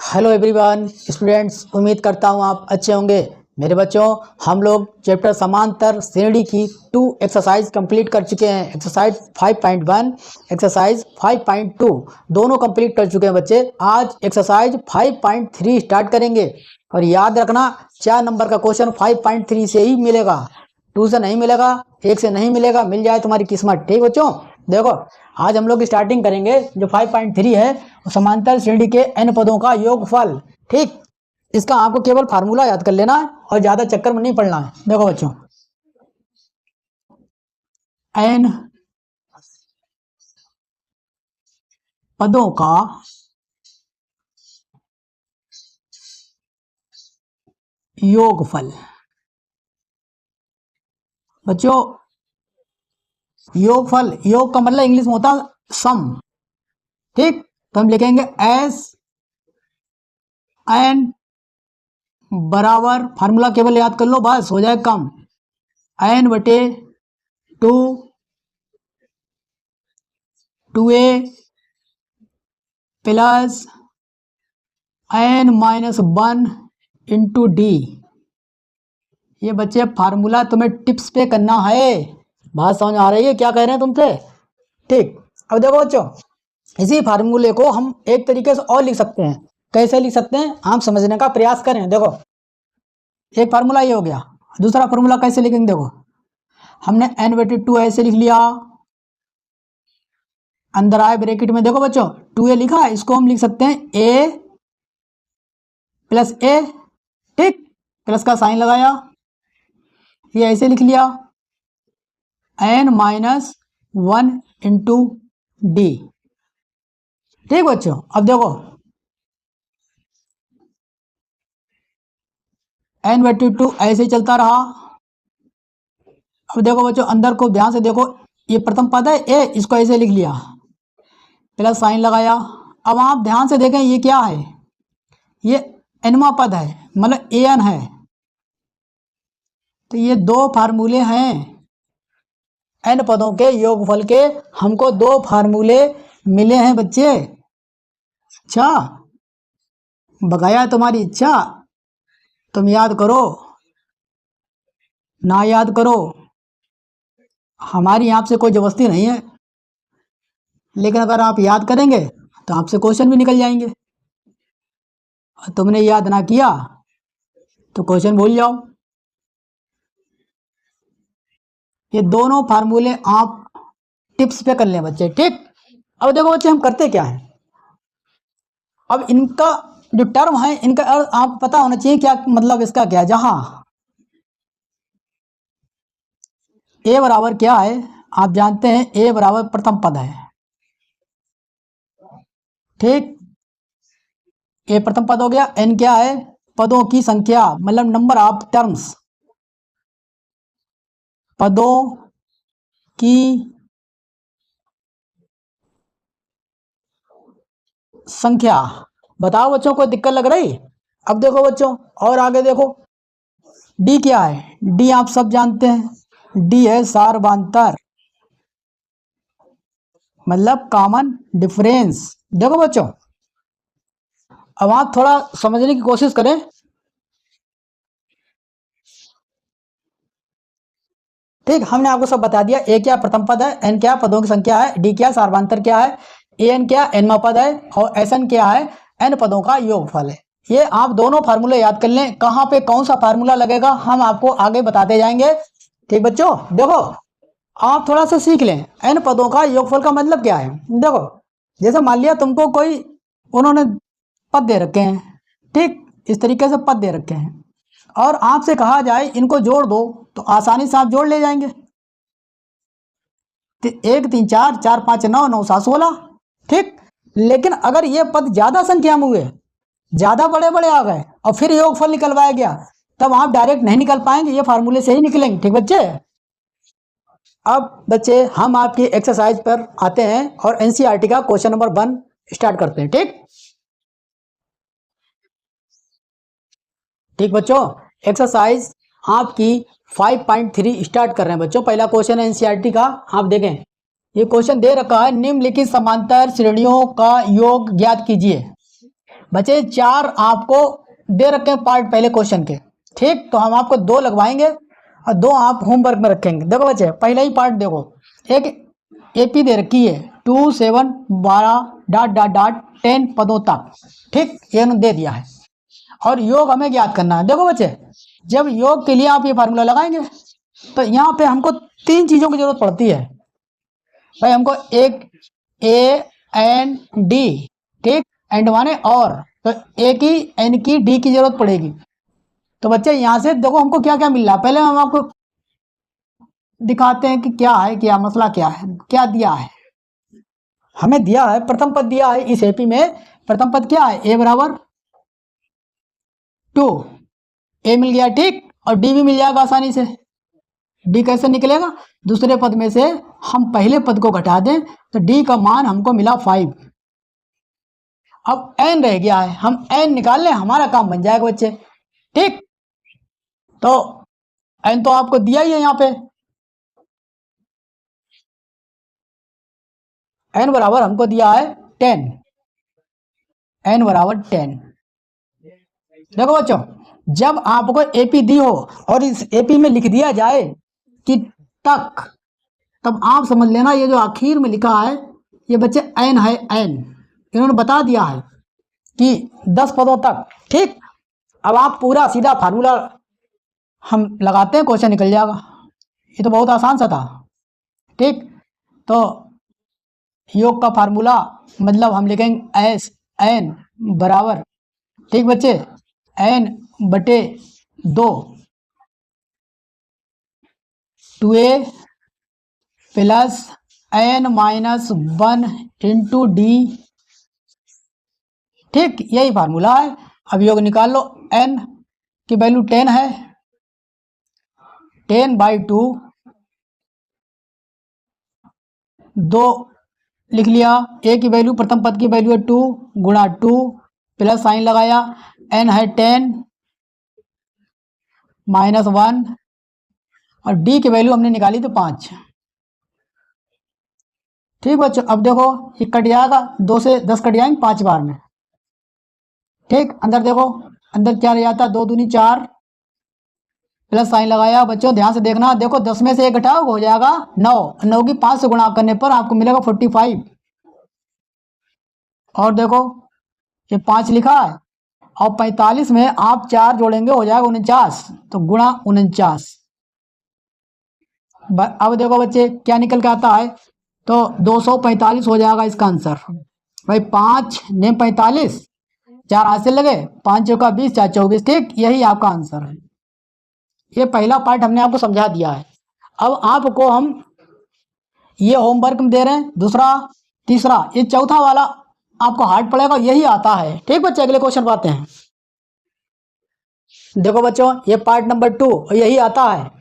Hello everyone students, उम्मीद करता हूँ आप अच्छे होंगे। मेरे बच्चों, हम लोग चैप्टर समांतर श्रेणी की 2 एक्सरसाइज कंप्लीट कर चुके हैं। एक्सरसाइज 5.1 एक्सरसाइज 5.2 दोनों कंप्लीट कर चुके हैं बच्चे। आज एक्सरसाइज 5.3 स्टार्ट करेंगे और याद रखना 4 नंबर का क्वेश्चन 5.3 से ही मिलेगा, 2 से नहीं मिलेगा, 1 से नहीं मिलेगा। मिल जाए तुम्हारी किस्मत। ठीक बच्चों, देखो आज हम लोग स्टार्टिंग करेंगे। जो 5.3 है समांतर श्रेणी के n पदों का योगफल। ठीक, इसका आपको केवल फार्मूला याद कर लेना है और ज्यादा चक्कर में नहीं पड़ना है। देखो बच्चों, n पदों का योगफल। बच्चों, योगफल, योग का मतलब इंग्लिश में होता है सम। ठीक, तो हम लिखेंगे एस एन बराबर, फार्मूला केवल याद कर लो, बस हो जाए कम। n बटे 2a plus n-1 into D. ये बच्चे फार्मूला तुम्हें टिप्स पे करना है। बात समझ आ रही है क्या कह रहे हैं तुमसे? ठीक, अब देखो बच्चों, इसी फार्मूले को हम एक तरीके से और लिख सकते हैं। कैसे लिख सकते हैं आप समझने का प्रयास करें। देखो, एक फार्मूला ये हो गया, दूसरा फार्मूला कैसे लिखेंगे? देखो, हमने n बटे 2 ऐसे लिख लिया, अंदर आए ब्रैकेट में। देखो बच्चों, 2a लिखा है, इसको हम लिख सकते हैं a प्लस a। ठीक, प्लस का साइन लगाया, ये ऐसे लिख लिया n-1 इंटू डी। ठीक बच्चों, अब देखो n बटे 2 ऐसे ही चलता रहा। अब देखो बच्चों, अंदर को ध्यान से देखो, ये प्रथम पद है a, इसको ऐसे लिख लिया, प्लस साइन लगाया। अब आप ध्यान से देखें, ये क्या है? ये nवां पद है, मतलब an है। तो ये 2 फार्मूले हैं n पदों के योगफल के। हमको 2 फार्मूले मिले हैं बच्चे। अच्छा, बकाया तुम्हारी इच्छा, तुम याद करो ना याद करो, हमारी आपसे कोई जबरदस्ती नहीं है। लेकिन अगर आप याद करेंगे तो आपसे क्वेश्चन भी निकल जाएंगे, और तुमने याद ना किया तो क्वेश्चन भूल जाओ। ये दोनों फार्मूले आप टिप्स पे कर लें बच्चे। ठीक, अब देखो बच्चे, हम करते क्या है। अब इनका जो टर्म है, इनका अर्थ आप पता होना चाहिए, क्या मतलब इसका क्या है। जहां a बराबर क्या है आप जानते हैं, a बराबर प्रथम पद है। ठीक, a प्रथम पद हो गया, n क्या है? पदों की संख्या, मतलब नंबर ऑफ टर्म्स, पदों की संख्या। बताओ बच्चों, कोई दिक्कत लग रही? अब देखो बच्चों, और आगे देखो, डी क्या है? डी आप सब जानते हैं, डी है सार्वधातर, मतलब कॉमन डिफरेंस। देखो बच्चों, अब आप थोड़ा समझने की कोशिश करें। ठीक, हमने आपको सब बता दिया। ए क्या प्रथम पद है, एन क्या पदों की संख्या है, डी क्या सार्वधातर क्या है, ए एन क्या एनवा पद है, और एस एन क्या है एन पदों का योगफल है। ये आप दोनों फार्मूले याद कर लें। कहाँ पे कौन सा फार्मूला लगेगा हम आपको आगे बताते जाएंगे। ठीक बच्चों, देखो आप थोड़ा सा सीख लें, एन पदों का योगफल का मतलब क्या है। देखो, जैसे मान लिया तुमको कोई, उन्होंने पद दे रखे हैं, ठीक इस तरीके से पद दे रखे हैं, और आपसे कहा जाए इनको जोड़ दो, तो आसानी से आप जोड़ ले जाएंगे। 1 3 4 4 5 9 9 7 16। ठीक, लेकिन अगर ये पद ज्यादा संख्या में हुए, ज्यादा बड़े बड़े आ गए और फिर योगफल निकलवाया गया, तब आप डायरेक्ट नहीं निकल पाएंगे, ये फार्मूले से ही निकलेंगे। ठीक बच्चे, अब बच्चे हम आपकी एक्सरसाइज पर आते हैं और एनसीईआरटी का क्वेश्चन नंबर 1 स्टार्ट करते हैं। ठीक बच्चों, एक्सरसाइज आपकी 5.3 स्टार्ट कर रहे हैं बच्चों। पहला क्वेश्चन है एनसीईआरटी का, आप देखें ये क्वेश्चन दे रखा है, निम्नलिखित समांतर श्रेणियों का योग ज्ञात कीजिए। बचे 4 आपको दे रखे हैं पार्ट पहले क्वेश्चन के, ठीक। तो हम आपको 2 लगवाएंगे और 2 आप होमवर्क में रखेंगे। देखो बच्चे पहला ही पार्ट देखो, एक एपी दे रखी है 2 7 12 डॉट डॉट डॉट 10 पदों तक, ठीक, ये उन्होंने दे दिया है। और योग हमें ज्ञात करना है। देखो बच्चे जब योग के लिए आप ये फार्मूला लगाएंगे तो यहाँ पे हमको 3 चीज़ों की जरूरत पड़ती है भाई। हमको एक ए एन डी, ठीक, एंड माने और, तो ए की एन की डी की जरूरत पड़ेगी। तो बच्चे यहाँ से देखो हमको क्या क्या मिल रहा है, पहले हम आपको दिखाते हैं कि क्या है, क्या मसला क्या है, क्या दिया है। हमें दिया है प्रथम पद दिया है इस एपी में, प्रथम पद क्या है, ए बराबर 2, ए मिल गया, ठीक, और डी भी मिल जाएगा आसानी से। डी कैसे निकलेगा, दूसरे पद में से हम पहले पद को घटा दें तो डी का मान हमको मिला 5। अब एन रह गया है, हम एन निकाल लें, हमारा काम बन जाएगा बच्चे, ठीक। तो एन तो आपको दिया ही है यहाँ पे, एन बराबर हमको दिया है 10, एन बराबर 10। देखो बच्चों जब आपको एपी दी हो और इस एपी में लिख दिया जाए कि तक, तब आप समझ लेना ये जो आखिर में लिखा है ये बच्चे एन है, एन इन्होंने बता दिया है कि 10 पदों तक, ठीक। अब आप पूरा सीधा फार्मूला हम लगाते हैं, क्वेश्चन निकल जाएगा। ये तो बहुत आसान सा था, ठीक। तो योग का फार्मूला मतलब हम लिखेंगे एस एन बराबर, ठीक बच्चे, एन बटे 2 2a plus N minus 1 into d, ठीक, यही फार्मूला है। अब योग निकाल लो, एन की वैल्यू 10 है, 10/2 2 लिख लिया, ए की वैल्यू प्रथम पद की वैल्यू है 2 गुणा 2 प्लस साइन लगाया, एन है 10 माइनस 1 और डी की वैल्यू हमने निकाली तो 5, ठीक बच्चों। अब देखो ये कट जाएगा, 2 से 10 कट जाएंगे 5 बार में, ठीक। अंदर देखो, अंदर क्या रह जाता है, 2 दूनी 4 प्लस साइन लगाया। बच्चों ध्यान से देखना, देखो 10 में से 1 घटाओ हो जाएगा 9, 9 की 5 से गुणा करने पर आपको मिलेगा 45। और देखो ये 5 लिखा है और 45 में आप 4 जोड़ेंगे हो जाएगा 49, तो गुणा 49। अब देखो बच्चे क्या निकल के आता है, तो 245 हो जाएगा इसका आंसर भाई। 5 ने 45, 4 हाथ से लगे, 5 चौका 20, 4 24, ठीक, यही आपका आंसर है। ये पहला पार्ट हमने आपको समझा दिया है। अब आपको हम ये होमवर्क में दे रहे हैं, दूसरा तीसरा, ये चौथा वाला आपको हार्ड पड़ेगा, यही आता है, ठीक बच्चे। अगले क्वेश्चन पर आते हैं। देखो बच्चों ये पार्ट नंबर 2 यही आता है,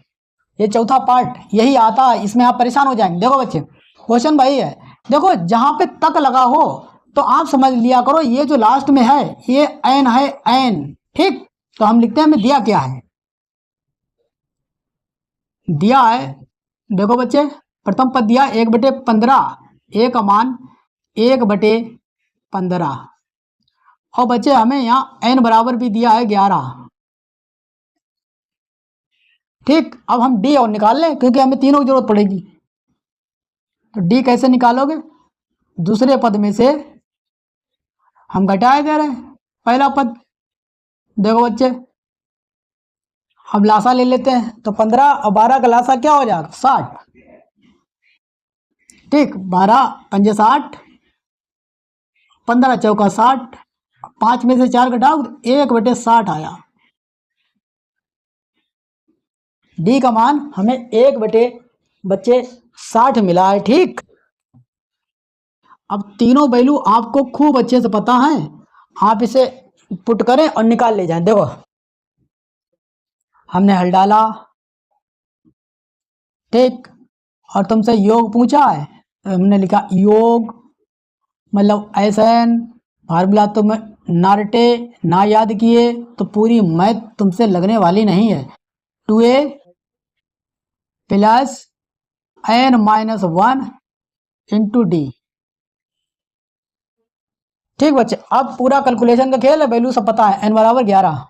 ये चौथा पार्ट यही आता है, इसमें आप परेशान हो जाएंगे। देखो बच्चे क्वेश्चन भाई है, देखो जहां पे तक लगा हो तो आप समझ लिया करो ये जो लास्ट में है ये एन है, एन, ठीक। तो हम लिखते हैं हमें दिया क्या है, दिया है, देखो बच्चे प्रथम पद दिया 1/15, ए का मान 1/15, और बच्चे हमें यहाँ एन बराबर भी दिया है 11, ठीक। अब हम डी और निकाल लें क्योंकि हमें तीनों की जरूरत पड़ेगी। तो डी कैसे निकालोगे, दूसरे पद में से हम घटाए दे रहे हैं पहला पद। देखो बच्चे हम लासा ले लेते हैं, तो 15 और 12 का लासा क्या हो जाएगा 60, ठीक। 12 पंजे 60, 15 चौका 60, 5 में से 4 घटाओ 1/60 आया। डी का मान हमें 1/60 मिला है, ठीक। अब तीनों वैल्यू आपको खूब अच्छे से पता है, आप इसे पुट करें और निकाल ले जाएं। देखो हमने हल डाला, ठीक, और तुमसे योग पूछा है तो हमने लिखा योग मतलब एसएन फार्मूला तुम ना रटे ना याद किए तो पूरी मैथ तुमसे लगने वाली नहीं है। 2a plus n-1 into d, ठीक बच्चे, अब पूरा कैलकुलेशन का खेल है, वैल्यू सब पता है। n बराबर 11,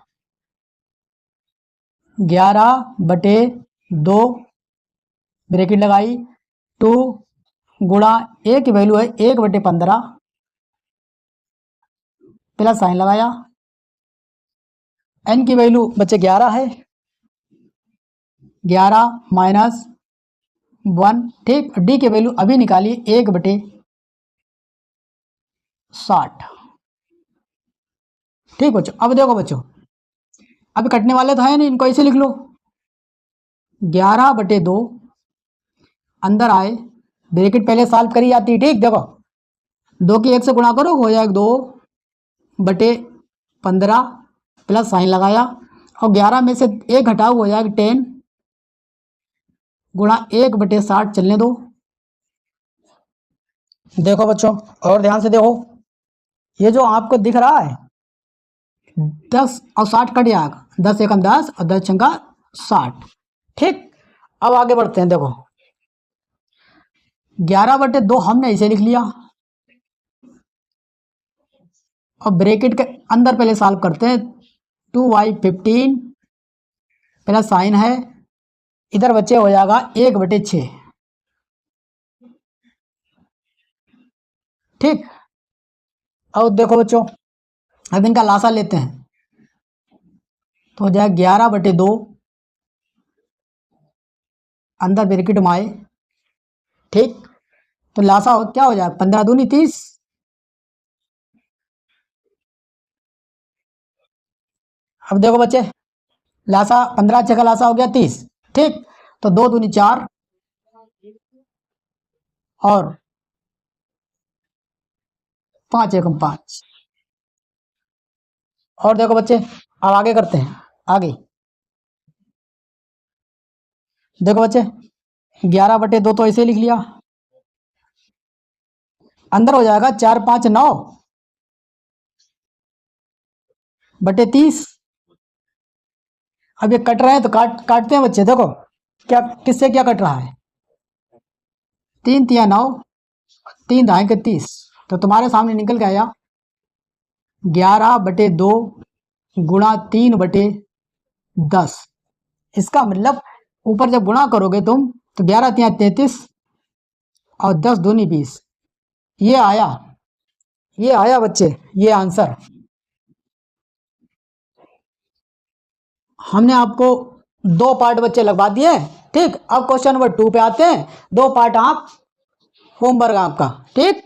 11/2 ब्रैकेट लगाई, 2 गुणा ए की वैल्यू है 1/15 प्लस साइन लगाया, n की वैल्यू बच्चे 11 है, 11 माइनस 1, ठीक। डी की वैल्यू अभी निकालिए 1/60, ठीक बच्चों। अब देखो बच्चों, अभी कटने वाले तो है नहीं, इनको ऐसे लिख लो, 11/2 अंदर आए, ब्रैकेट पहले सॉल्व करी जाती है, ठीक। देखो 2 की 1 से गुणा करो, हो जाएगा 2/15 प्लस साइन लगाया, और 11 में से 1 घटाओ, हो जाएगा 10 गुणा 1/60, चलने दो। देखो बच्चों और ध्यान से देखो, ये जो आपको दिख रहा है 10 और 60 कट जाएगा, 10 एकम 10 और 10 छंगा 60, ठीक। अब आगे बढ़ते हैं, देखो 11/2 हमने इसे लिख लिया, और ब्रैकेट के अंदर पहले सॉल्व करते हैं, 2y15 प्लस साइन है, इधर बच्चे हो जाएगा 1/6, ठीक। अब देखो बच्चों, अब इनका लासा लेते हैं, तो हो जाएगा 11/2 अंदर ब्रैकेट में आए, ठीक। तो लासा क्या हो जाएगा, 15 दूनी 30, अब देखो बच्चे, लासा 15 छः का लासा हो गया 30, ठीक। तो 2 दूनी 4 और 5 एकम 5, और देखो बच्चे अब आगे करते हैं, आगे देखो बच्चे 11/2 तो ऐसे लिख लिया, अंदर हो जाएगा 4 5 9/30। अब ये कट रहे हैं तो काटते हैं बच्चे, देखो क्या किससे क्या कट रहा है, 3 3 9, 3 दाएं के 30, तो तुम्हारे सामने निकल के आया 11/2 गुणा 3/10। इसका मतलब ऊपर जब गुणा करोगे तुम तो 11 3 33 और 10 दूनी 20, ये आया, ये आया बच्चे, ये आंसर। हमने आपको 2 पार्ट बच्चे लगवा दिए, ठीक। अब क्वेश्चन नंबर 2 पे आते हैं, 2 पार्ट आप होमवर्क आपका, ठीक।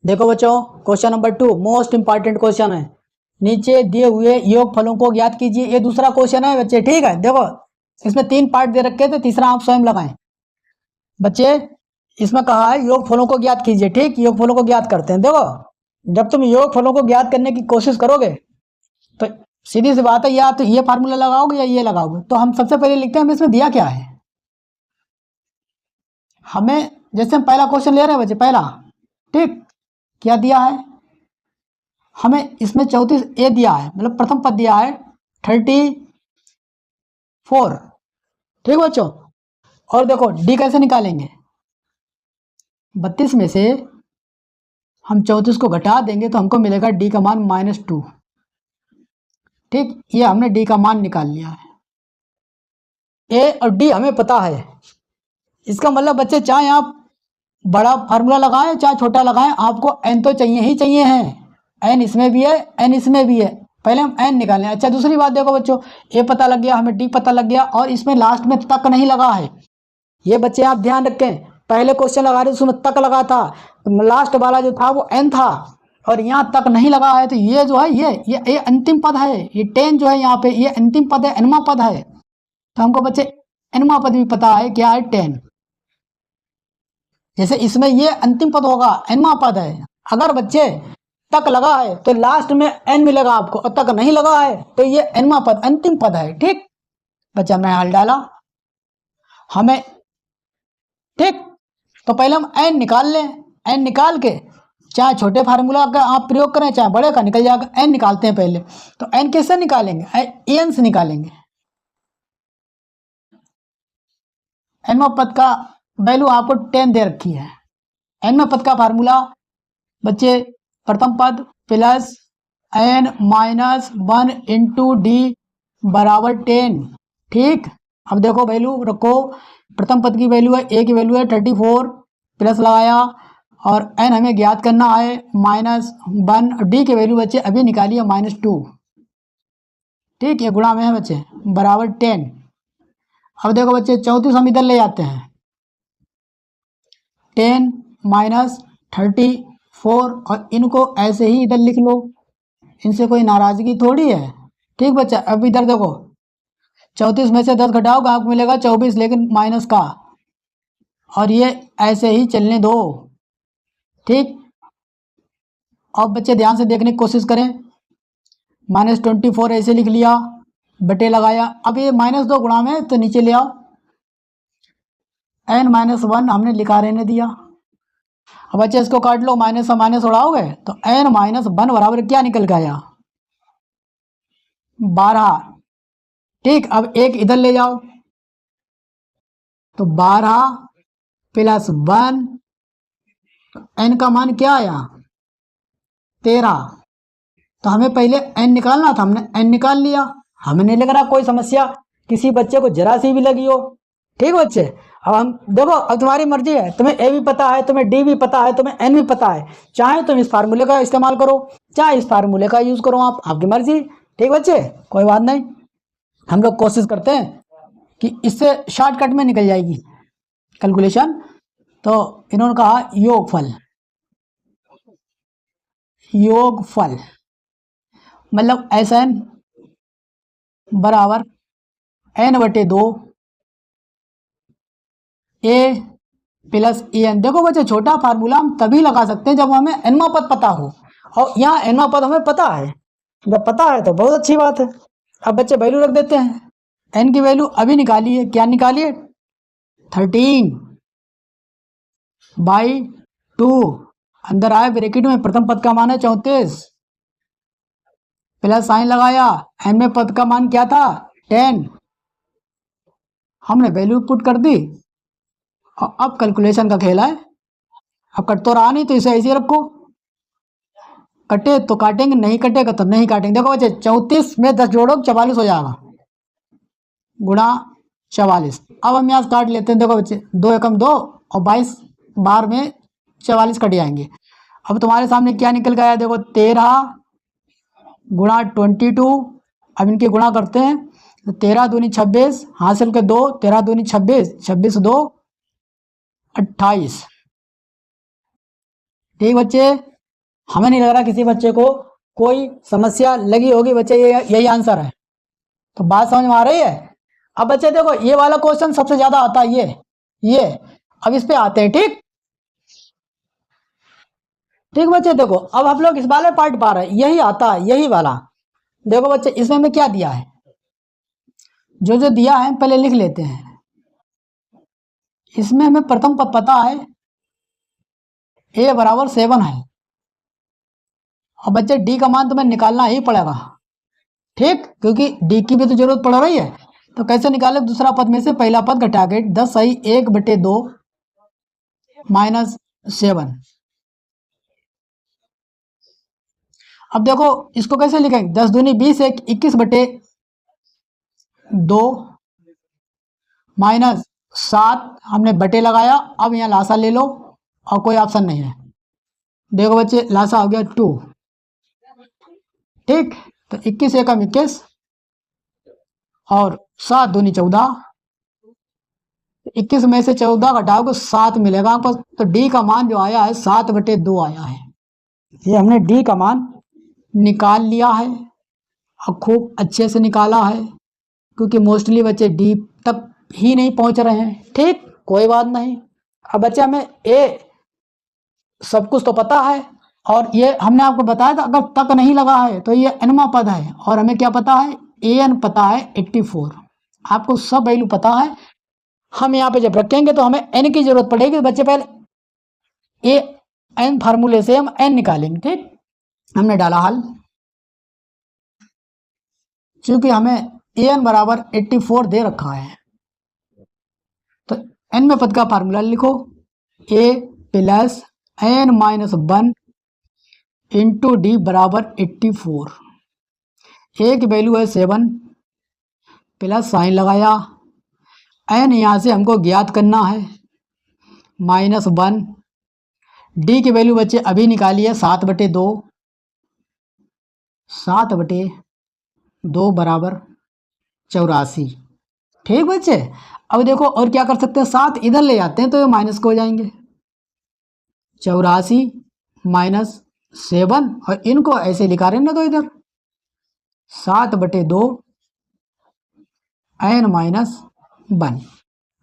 देखो बच्चों question number 2 most important question है, नीचे दिए हुए योग फलों को ज्ञात कीजिए, ये दूसरा क्वेश्चन है बच्चे, ठीक है। देखो इसमें 3 पार्ट दे रखे थे, तीसरा आप स्वयं लगाएं बच्चे। इसमें कहा है योग फलों को ज्ञात कीजिए, ठीक। योग फलों को ज्ञात करते हैं, देखो जब तुम योग फलों को ज्ञात करने की कोशिश करोगे तो सीधी सी बात है, या तो ये फार्मूला लगाओगे या ये लगाओगे। तो हम सबसे पहले लिखते हैं हमें इसमें दिया क्या है, हमें जैसे हम पहला क्वेश्चन ले रहे हैं बच्चे, पहला, ठीक, क्या दिया है हमें इसमें 34 ए दिया है, मतलब प्रथम पद दिया है 34, ठीक बच्चों। और देखो डी कैसे निकालेंगे, 32 में से हम 34 को घटा देंगे तो हमको मिलेगा डी का मान -2, ठीक। ये हमने डी का मान निकाल लिया है, ए और डी हमें पता है। इसका मतलब बच्चे चाहे आप बड़ा फार्मूला लगाएं चाहे छोटा लगाएं, आपको एन तो चाहिए ही चाहिए है, एन इसमें भी है एन इसमें भी है, पहले हम एन निकालें। अच्छा दूसरी बात देखो बच्चों, ए पता लग गया, हमें डी पता लग गया, और इसमें लास्ट में तक नहीं लगा है, ये बच्चे आप ध्यान रखें। पहले क्वेश्चन लगा रहे उसमें तक लगा था, लास्ट वाला जो था वो एन था, और यहाँ तक नहीं लगा है, तो ये जो है ये अंतिम पद है, ये 10 जो है यहाँ पे ये अंतिम पद है, एनवा पद है। तो हमको बच्चे एनवा पद भी पता है, क्या है 10। जैसे इसमें ये अंतिम पद होगा, एनवा पद है, अगर बच्चे तक लगा है तो लास्ट में एन मिलेगा आपको, और तक नहीं लगा है तो ये एनवा पद अंतिम पद है, ठीक। बच्चा मैं हल डाला हमें, ठीक। तो पहले हम एन निकाल लें, एन निकाल के चाहे छोटे फार्मूला का आप प्रयोग करें चाहे बड़े का निकल जाएगा। एन निकालते हैं पहले, तो एन कैसे निकालेंगे, एन से निकालेंगे। एनवा पद का वैल्यू आपको 10 दे रखी है, एनवा पद का फार्मूला बच्चे प्रथम पद प्लस n-1 इंटू डी बराबर 10। ठीक, अब देखो वैल्यू रखो, प्रथम पद की वैल्यू है, ए की वैल्यू है 34, प्लस लगाया और n हमें ज्ञात करना है -1, डी की वैल्यू बच्चे अभी निकालिए -2। ठीक, ये गुणा में है बच्चे बराबर 10। अब देखो बच्चे 34 हम इधर ले जाते हैं, 10 माइनस 34 और इनको ऐसे ही इधर लिख लो, इनसे कोई नाराजगी थोड़ी है। ठीक बच्चा, अब इधर देखो 34 में से 10 घटाओगे आपको मिलेगा 24, लेकिन माइनस का, और ये ऐसे ही चलने दो। ठीक, अब बच्चे ध्यान से देखने की कोशिश करें, -24 ऐसे लिख लिया, बटे लगाया, अब ये -2 गुणा में तो नीचे ले आओ, n-1 हमने लिखा रहने दिया। अब बच्चे इसको काट लो, माइनस से माइनस उड़ाओगे तो n-1 बराबर क्या निकल के आया, 12। ठीक, अब एक इधर ले जाओ तो 12 प्लस 1, n का मान क्या आया 13। तो हमें पहले n निकालना था, हमने n निकाल लिया, हमें नहीं लग रहा कोई समस्या किसी बच्चे को जरा सी भी लगी हो। ठीक बच्चे, अब हम देखो, अब तुम्हारी मर्जी है, तुम्हें a भी पता है, तुम्हें d भी पता है, तुम्हें n भी पता है, चाहे तुम इस फार्मूले का इस्तेमाल करो, चाहे इस फार्मूले का यूज करो, आप आपकी मर्जी। ठीक बच्चे, कोई बात नहीं, हम लोग कोशिश करते हैं कि इससे शॉर्टकट में निकल जाएगी कैलकुलेशन। तो इन्होंने कहा योगफल मतलब SN बराबर n/2 a प्लस EN। देखो बच्चे, छोटा फार्मूला हम तभी लगा सकते हैं जब हमें nवां पद पता हो, और यहाँ nवां पद हमें पता है, जब पता है तो बहुत अच्छी बात है। अब बच्चे वैल्यू रख देते हैं, n की वैल्यू अभी निकाली है, क्या निकाली है 13/2, अंदर आए ब्रैकेट में, प्रथम पद का मान है 34, प्लस साइन लगाया, n में पद का मान क्या था 10, हमने वैल्यू पुट कर दी, और अब कैलकुलेशन का खेल है। अब कट तो रहा नहीं तो इसे ऐसे रखो, कटे तो काटेंगे, नहीं कटेगा तो नहीं काटेंगे। देखो बच्चे 34 में 10 जोड़ो 44 हो जाएगा, गुणा 44। अब हम यहाँ से काट लेते हैं, देखो बच्चे 2 एकम 2 और 22 बार में 44 कट जाएंगे। अब तुम्हारे सामने क्या निकल गया, देखो 13 गुणा 22, अब इनके गुणा करते हैं तो 13 दूनी 26, हासिल के 2, 13 दूनी 26, 26 2 28। ठीक बच्चे, हमें नहीं लग रहा किसी बच्चे को कोई समस्या लगी होगी बच्चे, ये यही आंसर है। तो बात समझ में आ रही है। अब बच्चे देखो, ये वाला क्वेश्चन सबसे ज्यादा आता है, ये अब इस पे आते हैं। ठीक ठीक बच्चे, देखो अब हम लोग इस वाले पार्ट पा रहे हैं, यही आता है, यही वाला। देखो बच्चे, इसमें हमें क्या दिया है, जो जो दिया है पहले लिख लेते हैं। इसमें हमें प्रथम पद पता है, a बराबर 7 है, और बच्चे d का मान तुम्हें निकालना ही पड़ेगा। ठीक, क्योंकि d की भी तो जरूरत पड़ रही है। तो कैसे निकाले, दूसरा पद में से पहला पद घटा के 10 सही 1/2 -7। अब देखो इसको कैसे लिखेंगे, 10 दूनी 20, 21/2 -7, हमने बटे लगाया। अब यहाँ लासा ले लो, और कोई ऑप्शन नहीं है। देखो बच्चे, लासा हो गया 2। ठीक, तो 21 एकम 21 और 7 दूनी 14, 21 में से 14 घटाओगे 7 मिलेगा आपको। तो डी का मान जो आया है 7/2 आया है। ये हमने डी का मान निकाल लिया है, और खूब अच्छे से निकाला है, क्योंकि मोस्टली बच्चे डी तक ही नहीं पहुंच रहे हैं। ठीक, कोई बात नहीं। अब बच्चे हमें ए सब कुछ तो पता है, और ये हमने आपको बताया था, अगर तक नहीं लगा है तो ये nवां पद है, और हमें क्या पता है, an पता है 84। आपको सब वैल्यू पता है। हम यहाँ पे जब रखेंगे तो हमें n की जरूरत पड़ेगी। बच्चे पहले n फार्मूले से हम n निकालेंगे। ठीक, हमने डाला हल, क्योंकि हमें an बराबर 84 दे रखा है, तो n में पद का फार्मूला लिखो, a plus n-1 into D बराबर 84। ए की वैल्यू है 7 प्लस साइन लगाया, एन यहाँ से हमको ज्ञात करना है -1। डी की वैल्यू बच्चे अभी निकालिए 7/2, 7/2 बराबर 84। ठीक बच्चे, अब देखो और क्या कर सकते हैं, 7 इधर ले जाते हैं तो ये माइनस को हो जाएंगे, 84 -7, और इनको ऐसे लिखा रहे ना तो इधर 7/2 n-1।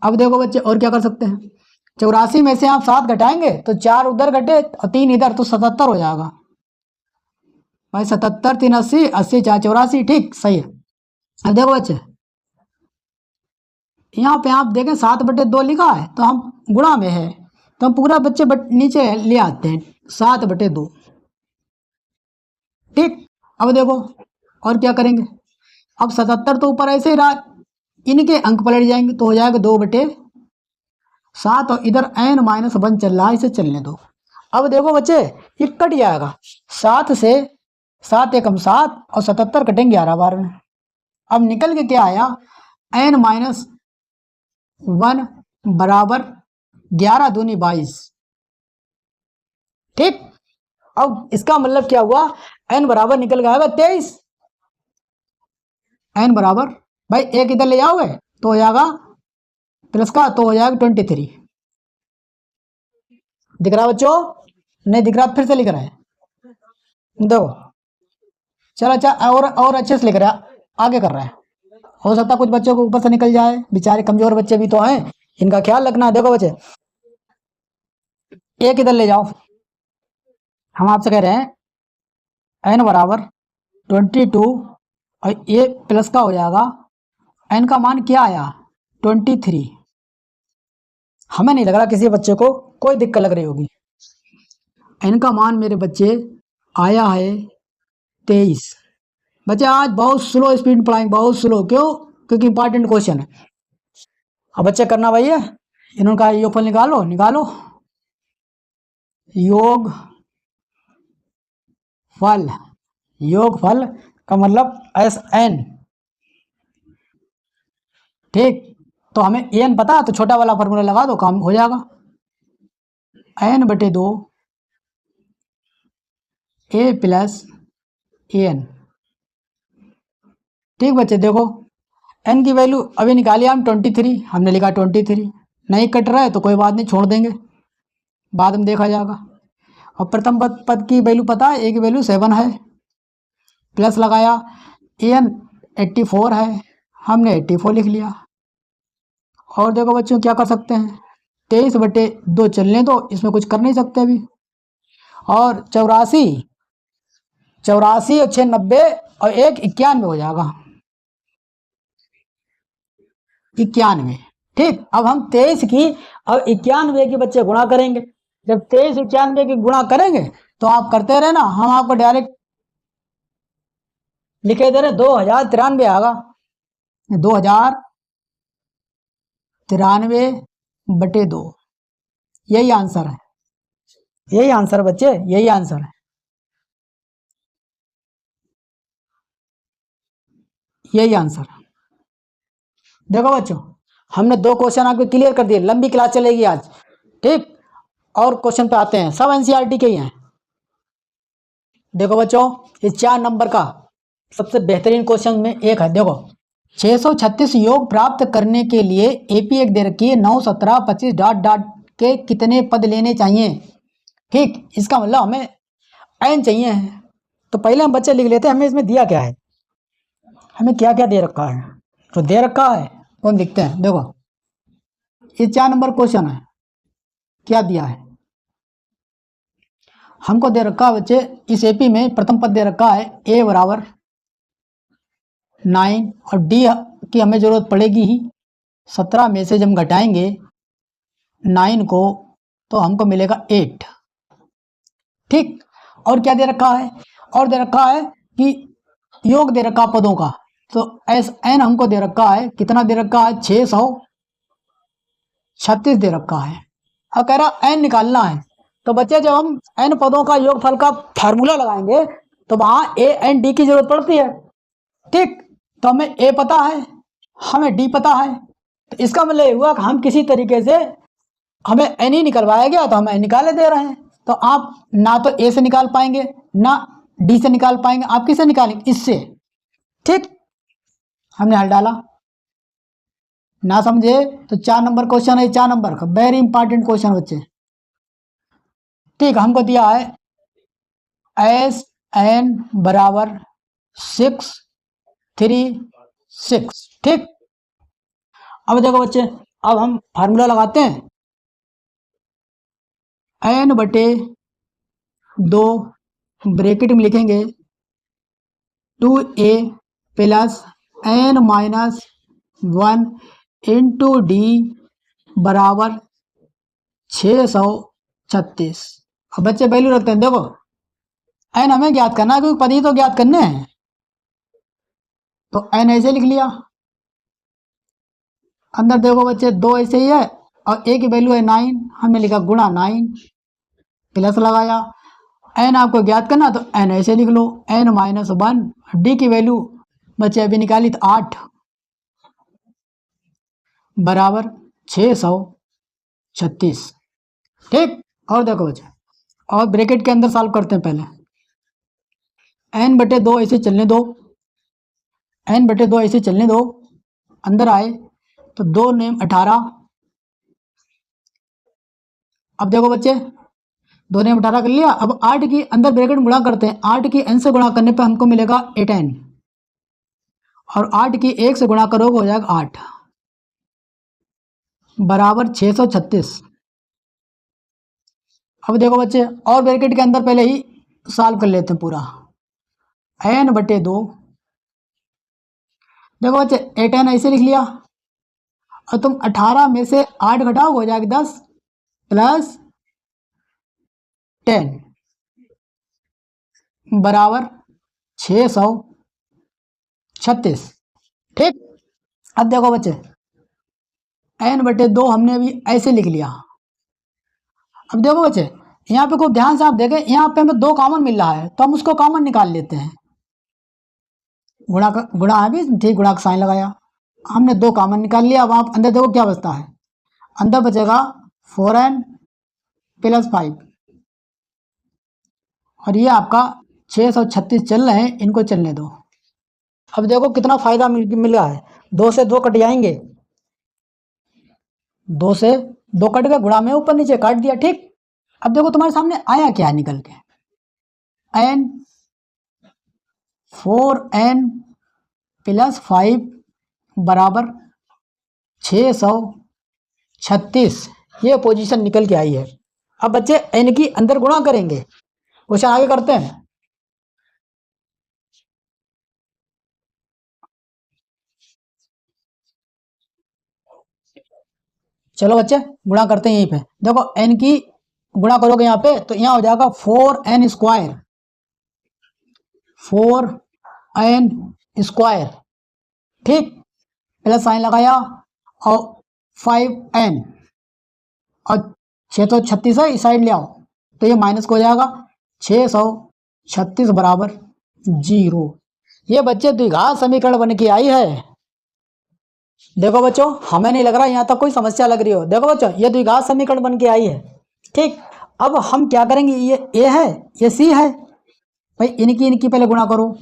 अब देखो बच्चे और क्या कर सकते हैं, 84 में से आप 7 घटाएंगे तो 4 उधर घटे और 3 इधर, तो 77 हो जाएगा भाई। 77 3 80, 80 4 84, ठीक सही है। अब देखो बच्चे यहाँ पे आप देखें 7/2 लिखा है तो हम गुणा में है, तो हम पूरा बच्चे नीचे ले आते हैं 7/2। ठीक, अब देखो और क्या करेंगे, अब 77 तो ऊपर ऐसे ही रहा, इनके अंक पलट जाएंगे तो हो जाएगा 2/7, और इधर n-1 चल रहा है, इसे चलने दो। अब देखो बच्चे ये कट जाएगा, 7 से 7 एकम 7 और 77 कटेंगे 11 बार में। अब निकल के क्या आया, n-1 बराबर 11 दूनी 22। ठीक, अब इसका मतलब क्या हुआ, n बराबर निकल गया 23। n बराबर भाई एक इधर ले जाओगे तो हो जाएगा प्लस का, तो हो जाएगा 23। दिख रहा बच्चों, नहीं दिख रहा फिर से लिख रहे हैं, दो चलो अच्छा और अच्छे से लिख रहा है, आगे कर रहा है। हो सकता कुछ बच्चों को ऊपर से निकल जाए, बेचारे कमजोर बच्चे भी तो हैं, इनका ख्याल रखना है। देखो बच्चे एक इधर ले जाओ, हम आपसे कह रहे हैं n बराबर 22 और ये प्लस का हो जाएगा, n का मान क्या आया 23। हमें नहीं लग रहा किसी बच्चे को कोई दिक्कत लग रही होगी। n का मान मेरे बच्चे आया है 23। बच्चे आज बहुत स्लो स्पीड पढ़ाएंगे, बहुत स्लो, क्यों, क्योंकि इंपॉर्टेंट क्वेश्चन है। अब बच्चे करना भैया, इन्होंने कहा योगफल निकालो, निकालो योग फल, योग फल का मतलब SN। ठीक, तो हमें n पता, तो छोटा वाला फॉर्मूला लगा दो, काम हो जाएगा, n/2 a प्लस an। ठीक बच्चे देखो n की वैल्यू अभी निकाली हम 23, हमने लिखा 23, नहीं कट रहा है तो कोई बात नहीं, छोड़ देंगे, बाद में देखा जाएगा। और प्रथम पद की वैल्यू पता है, a की वैल्यू 7 है, प्लस लगाया, an 84 है, हमने 84 लिख लिया। और देखो बच्चों क्या कर सकते हैं, 23/2 चलने दो, इसमें कुछ कर नहीं सकते अभी। और 84 और 6 90 और 1 91 हो जाएगा, 91। ठीक, अब हम 23 की और 91 की बच्चे गुणा करेंगे। जब 23 91 की गुणा करेंगे तो आप करते रहे ना, हम आपको डायरेक्ट लिखे दे रहे 2093 आएगा, 2093/2, यही आंसर है, यही आंसर बच्चे, यही आंसर है, यही आंसर है। देखो बच्चों हमने 2 क्वेश्चन आपके क्लियर कर दिए, लंबी क्लास चलेगी आज। ठीक, और क्वेश्चन पे आते हैं, सब एनसीईआरटी के ही हैं। देखो बच्चों इस 4 नंबर का सबसे बेहतरीन क्वेश्चन में एक है, देखो 636 योग प्राप्त करने के लिए एपी एक दे रखी है, 9 17 25 डॉट डॉट के कितने पद लेने चाहिए। ठीक, इसका मतलब हमें n चाहिए है, तो पहले हम बच्चे लिख लेते हैं हमें इसमें दिया क्या है, हमें क्या क्या दे रखा है, तो दे रखा है कौन लिखते हैं। देखो ये 4 नंबर क्वेश्चन है, क्या दिया है हमको, दे रखा है बच्चे इस एपी में प्रथम पद दे रखा है a बराबर 9 और d की हमें जरूरत पड़ेगी ही 17 में से जब हम घटाएंगे 9 को तो हमको मिलेगा 8। ठीक, और क्या दे रखा है, और दे रखा है कि योग दे रखा पदों का, तो SN हमको दे रखा है, कितना दे रखा है 636 दे रखा है। अब कह रहा n निकालना है, तो बच्चे जब हम n पदों का योगफल का फार्मूला लगाएंगे तो वहां a n d की जरूरत पड़ती है। ठीक, तो हमें a पता है, हमें d पता है, तो इसका मतलब ये हुआ कि हम किसी तरीके से हमें n ही निकलवाया गया तो हम n निकाले दे रहे हैं। तो आप ना तो a से निकाल पाएंगे ना d से निकाल पाएंगे, आप किससे निकालेंगे? इससे। ठीक, हमने हल डाला। ना समझे तो 4 नंबर क्वेश्चन है, 4 नंबर का वेरी इंपॉर्टेंट क्वेश्चन बच्चे। ठीक, हमको दिया है एस एन बराबर 6 3 6। ठीक, अब देखो बच्चे, अब हम फार्मूला लगाते हैं। एन बटे 2 ब्रैकेट में लिखेंगे 2a plus n minus 1 into D बराबर 636। अब बच्चे वैल्यू रखते हैं। देखो n हमें ज्ञात करना है क्योंकि पद ही तो ज्ञात करने हैं, तो n ऐसे लिख लिया। अंदर देखो बच्चे 2 ऐसे ही है और a की वैल्यू है 9, हमने लिखा गुणा 9 प्लस लगाया। n आपको ज्ञात करना तो n ऐसे लिख लो, n माइनस 1, डी की वैल्यू बच्चे अभी निकाली तो 8 बराबर 636। ठीक, और देखो बच्चे, और ब्रैकेट के अंदर सॉल्व करते हैं। पहले n बटे 2 ऐसे चलने दो, n बटे 2 ऐसे चलने दो, अंदर आए तो 2 नेम 18। अब देखो बच्चे 2 नेम 18 कर लिया। अब 8 की अंदर ब्रैकेट गुणा करते हैं, 8 की n से गुणा करने पे हमको मिलेगा 8n और 8 की 1 से गुणा करोगे हो जाएगा 8 बराबर 636। अब देखो बच्चे, और ब्रैकेट के अंदर पहले ही सॉल्व कर लेते हैं पूरा। n बटे 2, देखो बच्चे 8n ऐसे लिख लिया और तुम 18 में से 8 घटाओ हो जाएगा 10 प्लस 10 बराबर 636। ठीक, अब देखो बच्चे n बटे 2 हमने अभी ऐसे लिख लिया। अब देखो बच्चे यहाँ पे खूब ध्यान से आप देखें, यहाँ पे हमें 2 कॉमन मिल रहा है तो हम उसको कॉमन निकाल लेते हैं। गुणा है भी ठीक, गुणा का साइन लगाया, हमने 2 कॉमन निकाल लिया। अब आप अंदर देखो क्या बचता है, अंदर बचेगा 4n प्लस 5 और ये आपका 636 चल रहे हैं, इनको चलने दो। अब देखो कितना फायदा मिल रहा है, 2 से 2 कट जाएंगे, 2 से 2 कट गए, गुणा में ऊपर नीचे काट दिया। ठीक, अब देखो तुम्हारे सामने आया क्या निकल के, n 4n प्लस 5 बराबर 636, ये पोजीशन निकल के आई है। अब बच्चे n की अंदर गुणा करेंगे, क्वेश्चन आगे करते हैं। चलो बच्चे गुणा करते हैं यहीं पे। देखो n की गुणा करोगे यहाँ पे तो यहाँ हो जाएगा 4n स्क्वायर, 4n स्क्वायर। ठीक, प्लस साइन लगाया और 5n और 636 है, इस साइड ले आओ तो ये माइनस को हो जाएगा 636 बराबर 0। ये बच्चे द्विघात समीकरण बन के आई है। देखो बच्चों हमें नहीं लग रहा यहाँ तक कोई समस्या लग रही हो। देखो बच्चों ये द्विघात समीकरण बन के आई है। ठीक, अब हम क्या करेंगे, ये a है ये c है, भाई इनकी पहले गुणा करो।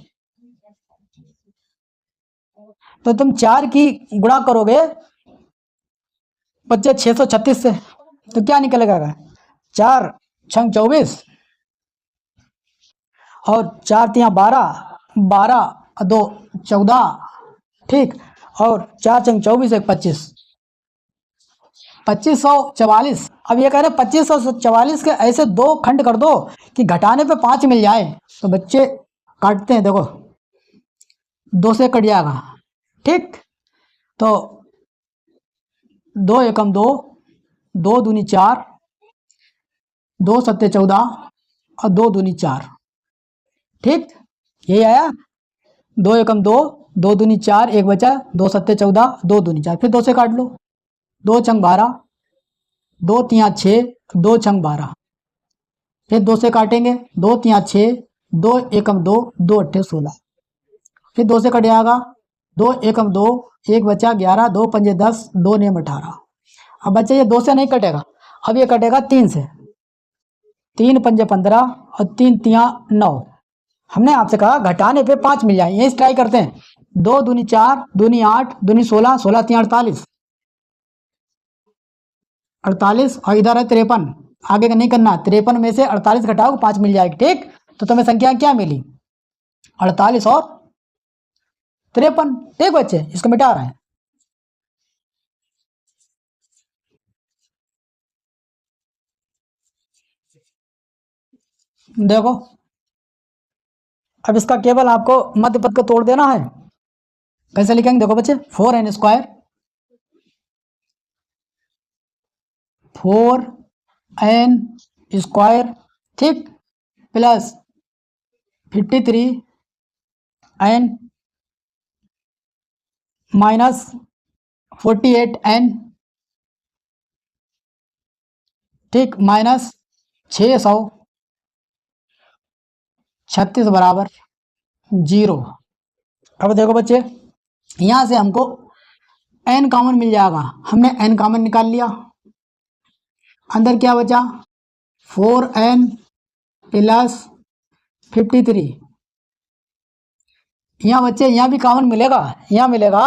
तो तुम 4 की गुणा करोगे बच्चे 636 से तो क्या निकलेगा, 4 छंग 24 और 4 तिया 12, 12 और 2 14। ठीक, और 4 छंग 24 एक 25, 2544। अब ये कह रहे 2544 के ऐसे 2 खंड कर दो कि घटाने पे 5 मिल जाए। तो बच्चे काटते हैं, देखो 2 से कट जाएगा। ठीक, तो 2 एकम 2, 2 दूनी 4, 2 सत्ते 14 और 2 दूनी 4। ठीक, यही आया, 2 एकम 2, 2 दूनी 4, एक बचा, 2 सत्ते 14, 2 दूनी 4, फिर 2 से काट लो, 2 छंग 12, 2 तिया 6, 2 छंग 12, फिर 2 से काटेंगे, 2 तिया 6, 2 एकम 2, 2 अट्ठे 16, फिर 2 से कट जाएगा, 2 एकम 2, 1 बचा 11, 2 पंजे 10, 2 नियम 18। अब बच्चे ये 2 से नहीं कटेगा, अब ये कटेगा 3 से, 3 पंजे 15 और 3 तिया 9। हमने आपसे कहा घटाने पे 5 मिल जाए, यही ट्राई करते हैं। 2 दूनी 4, दूनी 8, दूनी 16, 16 तिया 48, 48 और इधर है 53। आगे का नहीं करना, 53 में से 48 घटाओ 5 मिल जाएगी। ठीक, तो तुम्हें संख्या क्या मिली? 48 और 53। ठीक बच्चे, इसको मिटा रहे हैं। देखो, अब इसका केवल आपको मध्य पद को तोड़ देना है। कैसे लिखेंगे? देखो बच्चे, 4n स्क्वायर, 4n स्क्वायर, ठीक, प्लस 53n माइनस 48n, ठीक, माइनस 636 बराबर 0। अब देखो बच्चे, यहां से हमको n कॉमन मिल जाएगा, हमने n कॉमन निकाल लिया। अंदर क्या बचा? 4n plus 53। यहाँ बच्चे यहाँ भी कॉमन मिलेगा, यहाँ मिलेगा।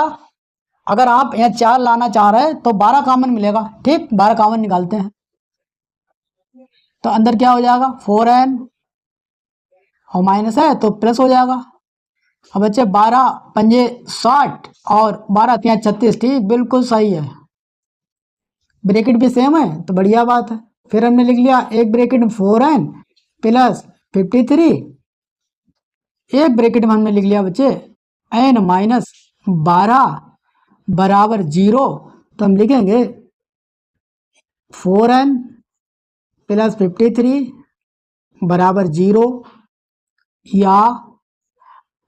अगर आप यहाँ 4 लाना चाह रहे हैं तो 12 कॉमन मिलेगा। ठीक, 12 कॉमन निकालते हैं तो अंदर क्या हो जाएगा? 4n और माइनस है तो प्लस हो जाएगा। अब बच्चे 12 पंजे 60 और 12 तिया 36, ठीक, बिल्कुल सही है। ब्रैकेट भी सेम है तो बढ़िया बात है। फिर हमने लिख लिया एक ब्रैकेट में 4n प्लस 53, एक ब्रैकेट में हमने लिख लिया बच्चे n माइनस 12 बराबर 0। तो हम लिखेंगे 4n प्लस 53 बराबर 0 या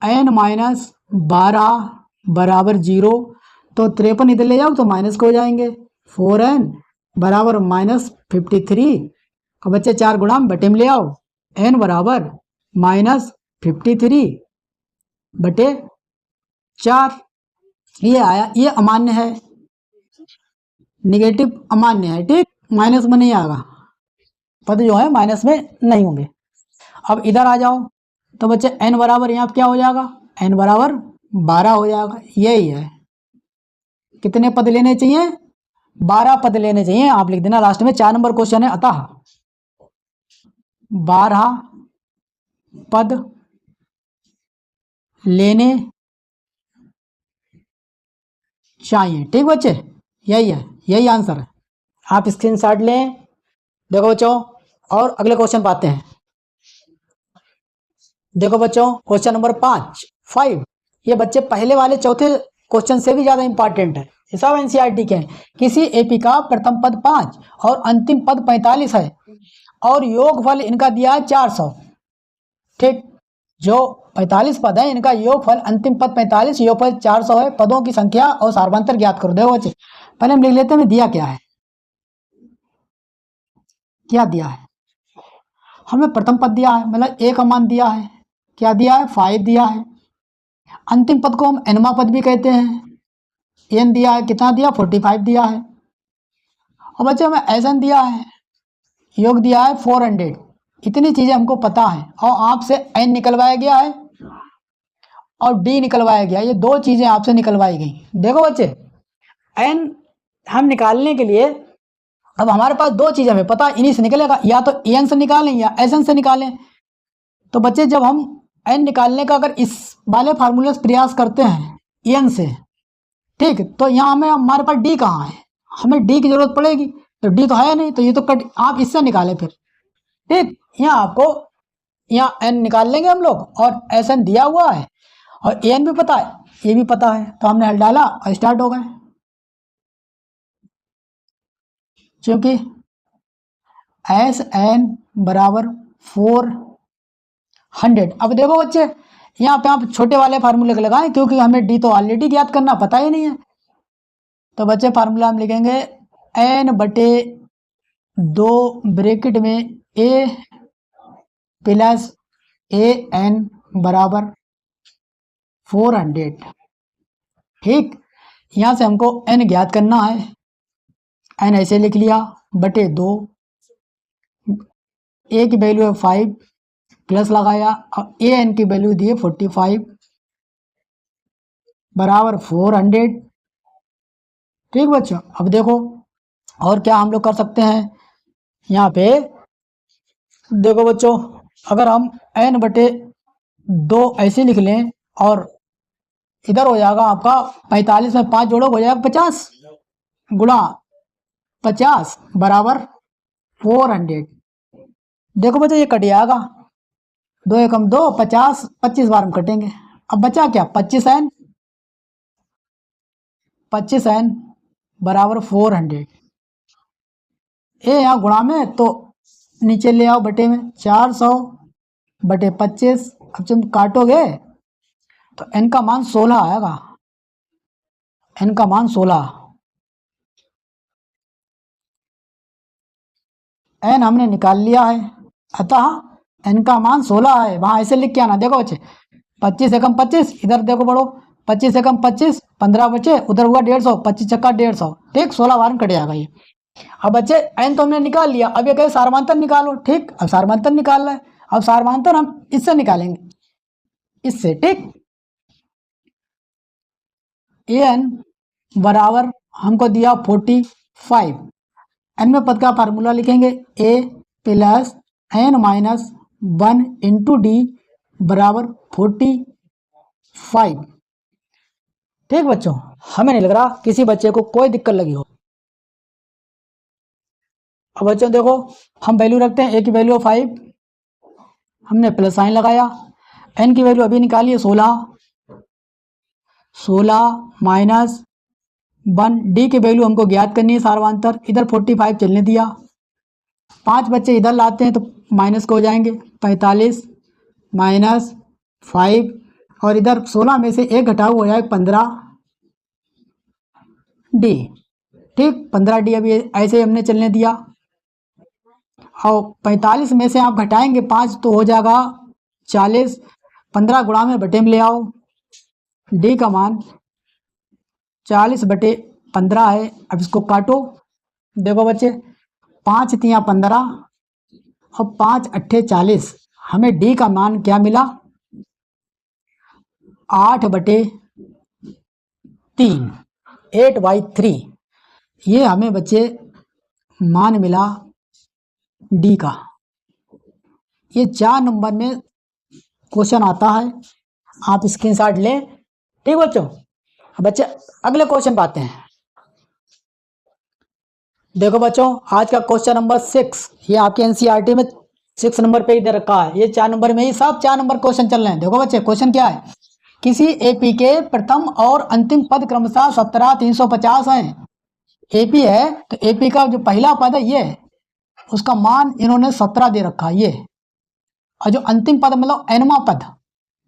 n माइनस 12 बराबर 0। तो 53 इधर ले जाओ तो माइनस को हो जाएंगे। 4n बराबर माइनस 53 का बच्चे 4 गुणा बटे में ले आओ, n बराबर माइनस 53 बटे 4। ये आया, ये अमान्य है, निगेटिव अमान्य है। ठीक, माइनस में नहीं आएगा, पद जो है माइनस में नहीं होंगे। अब इधर आ जाओ तो बच्चे n बराबर यहाँ क्या हो जाएगा? n बराबर 12 हो जाएगा। यही है, कितने पद लेने चाहिए? 12 पद लेने चाहिए। आप लिख देना लास्ट में, 4 नंबर क्वेश्चन है, अतः 12 पद लेने चाहिए। ठीक बच्चे, यही है, यही आंसर है। आप स्क्रीनशॉट लें। देखो बच्चों, और अगले क्वेश्चन पाते हैं। देखो बच्चों, क्वेश्चन नंबर 5 ये बच्चे पहले वाले चौथे क्वेश्चन से भी ज्यादा इंपॉर्टेंट है। ये सब एनसीईआरटी के हैं। किसी एपी का प्रथम पद 5 और अंतिम पद 45 है और योगफल इनका दिया है 400। ठीक, जो 45 पद है इनका योगफल, अंतिम पद 45, योगफल 400 है। पदों की संख्या और सार्वंतर ज्ञात करो। देखो बच्चे, पहले हम लिख लेते हैं दिया क्या है। क्या दिया है? हमें प्रथम पद दिया है, मतलब ए का मान दिया है। क्या दिया है? 5 दिया है। अंतिम पद को हम एनवा पद भी कहते हैं। एन दिया है, कितना दिया? 45 दिया है। और बच्चे हमें एसन दिया है, योग दिया है 400। इतनी चीजें हमको पता है और आपसे एन निकलवाया गया है और डी निकलवाया गया। ये 2 चीजें आपसे निकलवाई गई। देखो बच्चे, एन हम निकालने के लिए अब हमारे पास 2 चीजें हमें पता, इन्हीं से निकलेगा, या तो एन से निकालें या एसन से निकालें। तो बच्चे जब हम एन निकालने का अगर इस वाले फार्मूले से प्रयास करते हैं एन से, ठीक, तो यहाँ हमें हमारे पास डी कहाँ है? हमें डी की जरूरत पड़ेगी, तो डी तो है नहीं, तो ये तो कट, आप इससे निकालें फिर। ठीक, यहाँ आपको यहाँ एन निकाल लेंगे हम लोग और एस एन दिया हुआ है और एन भी पता है, ये भी पता है, तो हमने हल डाला और स्टार्ट हो गए। क्योंकि एस एन बराबर 400। अब देखो बच्चे, यहाँ पे आप छोटे वाले फार्मूले को लगाएं क्योंकि हमें डी तो ऑलरेडी ज्ञात करना पता ही नहीं है। तो बच्चे फार्मूला हम लिखेंगे एन बटे 2 ब्रैकेट में ए प्लस ए एन बराबर 400। ठीक, यहाँ से हमको एन ज्ञात करना है। एन ऐसे लिख लिया बटे 2, ए की वैल्यू है 5 प्लस लगाया और ए एन की वैल्यू दी है 45 बराबर 400। ठीक बच्चों, अब देखो और क्या हम लोग कर सकते हैं। यहाँ पे देखो बच्चों, अगर हम n बटे 2 ऐसे लिख लें और इधर हो जाएगा आपका 45 में 5 जोड़ो हो जाएगा 50 गुणा 50 बराबर 400। देखो बच्चों ये कट जाएगा, 2 एकम 2, 50 25 बार में कटेंगे। अब बचा क्या 25n बराबर 400। ए यहाँ गुणा में तो नीचे ले आओ बटे में 400 बटे 25। अब तुम काटोगे तो n का मान 16 आएगा, n का मान 16। n हमने निकाल लिया है, अतः n का मान 16 है। वहां ऐसे लिख के आना, देखो बच्चे 25 एकम 25, इधर देखो बढ़ो 25 एकम 25, 15 बचे, उधर हुआ 150, 25 चक्का 150। ठीक, 16 बार में कट जाएगा ये। अब बच्चे n तो हमने निकाल लिया, अब ये कहे सारमांतर निकालो। ठीक, अब सारमांतर निकाल रहे हैं। अब सारमांतर हम इससे निकालेंगे, इससे। ठीक, an बराबर हमको दिया 45, n में पद का फार्मूला लिखेंगे a plus n minus 1 into D बराबर 45। ठीक बच्चों, हमें नहीं लग रहा किसी बच्चे को कोई दिक्कत लगी हो। अब बच्चों देखो हम वैल्यू रखते हैं, a की वैल्यू 5, हमने प्लस साइन लगाया, n की वैल्यू अभी निकालिए 16 माइनस 1, डी की वैल्यू हमको ज्ञात करनी है सार्वंतर, इधर 45 चलने दिया, 5 बच्चे इधर लाते हैं तो माइनस को हो जाएंगे 45 माइनस 5, और इधर 16 में से 1 घटाओ हो जाए 15 डी। ठीक, 15 डी अभी ऐसे ही हमने चलने दिया, और 45 में से आप घटाएंगे 5 तो हो जाएगा 40, 15 गुणा में बटे में ले आओ, डी का मान 40 बटे 15 है। अब इसको काटो, देखो बच्चे 5 तिया 15 और 5 अट्ठे 40, हमें डी का मान क्या मिला 8 बटे 3, 8/3। ये हमें बच्चे मान मिला डी का। ये 4 नंबर में क्वेश्चन आता है, आप स्क्रीनशॉट लें। ठीक बच्चों, बच्चे अगले क्वेश्चन पाते हैं। देखो बच्चों आज का क्वेश्चन नंबर 6, ये आपके एनसीईआरटी में 6 नंबर पे ही दे रखा है। ये 4 नंबर में ही सब 4 नंबर क्वेश्चन चल रहे हैं। देखो बच्चे क्वेश्चन क्या है, किसी एपी के प्रथम और अंतिम पद क्रमशः 17, 350 हैं। एपी है तो एपी का जो पहला पद है ये, उसका मान इन्होंने 17 दे रखा है ये, और जो अंतिम पद मतलब एनवा पद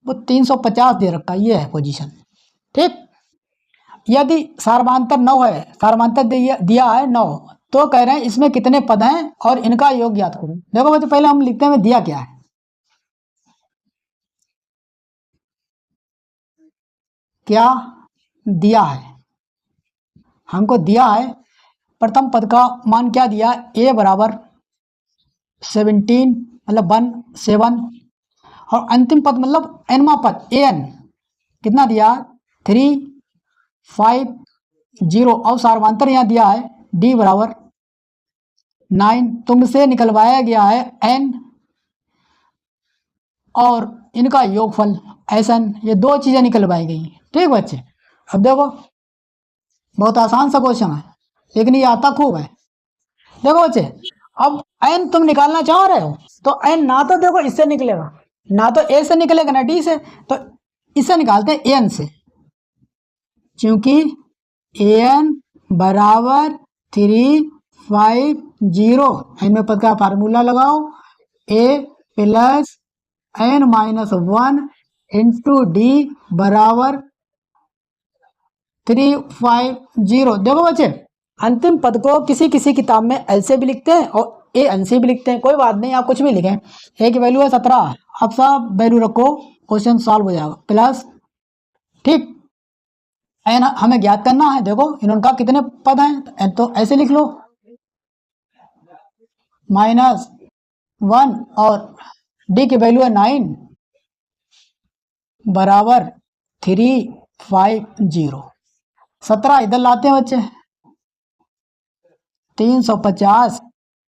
वो 350 दे रखा है, ये है पोजीशन। ठीक, यदि सार्वमांतर 9 है, सार्वमांतर दिया है 9, तो कह रहे हैं इसमें कितने पद हैं और इनका योग ज्ञात करो। देखो बच्चों पहले हम लिखते हैं दिया क्या है। क्या दिया है, हमको दिया है प्रथम पद का मान क्या दिया, ए बराबर 17 मतलब 17, और अंतिम पद मतलब एनवा पद एन कितना दिया 350, और सार्वमांतर यहाँ दिया है डी बराबर 9। तुमसे निकलवाया गया है एन और इनका योगफल एसएन, ये 2 चीजें निकलवाई गई। ठीक बच्चे, अब देखो बहुत आसान सा क्वेश्चन है लेकिन ये आता खूब है। देखो बच्चे अब एन तुम निकालना चाह रहे हो तो एन ना तो देखो इससे निकलेगा, ना तो ए से निकलेगा ना डी से, तो इससे निकालते हैं एन से, क्योंकि एन बराबर 350। एन में पद का फार्मूला लगाओ, A plus N minus 1 into D बराबर 350। देखो बच्चे अंतिम पद को किसी किसी किताब में एल से भी लिखते हैं और ए एन सी भी लिखते हैं, कोई बात नहीं, आप कुछ भी लिखें। ए की वैल्यू है 17, अब सब वैल्यू रखो, क्वेश्चन सॉल्व हो जाएगा। प्लस, ठीक, एन हमें ज्ञात करना है। देखो इनका कितने पद हैं, तो ऐसे लिख लो -1 और डी की वैल्यू है 9 बराबर 350। 17 इधर लाते हैं बच्चे, 350